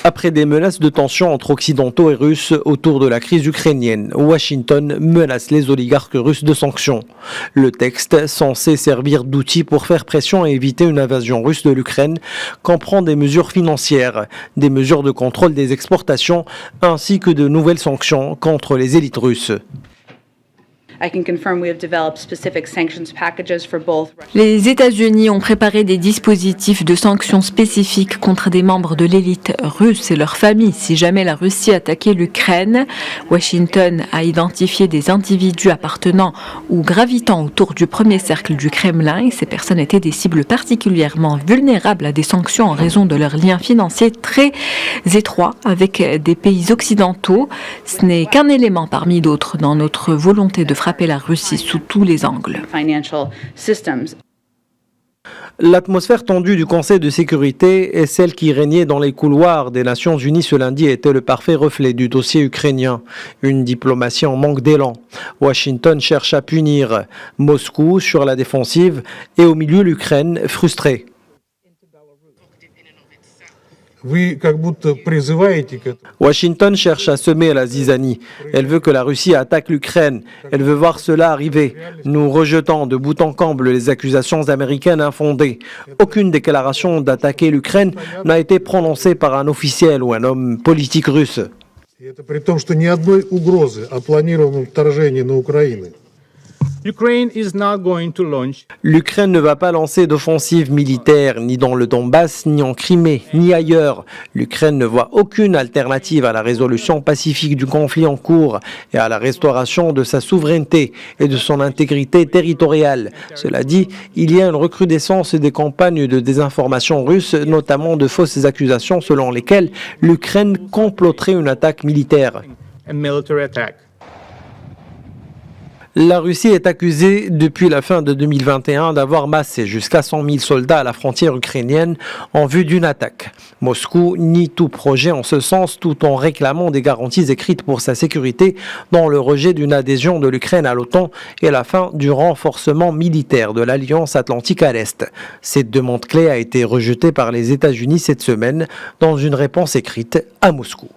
Après des menaces de tension entre occidentaux et russes autour de la crise ukrainienne, Washington menace les oligarques russes de sanctions. Le texte, censé servir d'outil pour faire pression et éviter une invasion russe de l'Ukraine, comprend des mesures financières, des mesures de contrôle des exportations, ainsi que de nouvelles sanctions contre les élites russes. Les États-Unis ont préparé des dispositifs de sanctions spécifiques contre des membres de l'élite russe et leurs familles si jamais la Russie attaquait l'Ukraine. Washington a identifié des individus appartenant ou gravitant autour du premier cercle du Kremlin et ces personnes étaient des cibles particulièrement vulnérables à des sanctions en raison de leurs liens financiers très étroits avec des pays occidentaux. Ce n'est qu'un élément parmi d'autres dans notre volonté de frapper la Russie sous tous les angles. L'atmosphère tendue du Conseil de sécurité et celle qui régnait dans les couloirs des Nations Unies ce lundi était le parfait reflet du dossier ukrainien. Une diplomatie en manque d'élan. Washington cherche à punir Moscou sur la défensive et au milieu l'Ukraine frustrée. Washington cherche à semer la zizanie. Elle veut que la Russie attaque l'Ukraine. Elle veut voir cela arriver. Nous rejetons de bout en comble les accusations américaines infondées. Aucune déclaration d'attaquer l'Ukraine n'a été prononcée par un officiel ou un homme politique russe. L'Ukraine ne va pas lancer d'offensive militaire ni dans le Donbass, ni en Crimée, ni ailleurs. L'Ukraine ne voit aucune alternative à la résolution pacifique du conflit en cours et à la restauration de sa souveraineté et de son intégrité territoriale. Cela dit, il y a une recrudescence des campagnes de désinformation russe, notamment de fausses accusations selon lesquelles l'Ukraine comploterait une attaque militaire. La Russie est accusée depuis la fin de 2021 d'avoir massé jusqu'à 100 000 soldats à la frontière ukrainienne en vue d'une attaque. Moscou nie tout projet en ce sens tout en réclamant des garanties écrites pour sa sécurité dans le rejet d'une adhésion de l'Ukraine à l'OTAN et la fin du renforcement militaire de l'Alliance Atlantique à l'Est. Cette demande clé a été rejetée par les États-Unis cette semaine dans une réponse écrite à Moscou.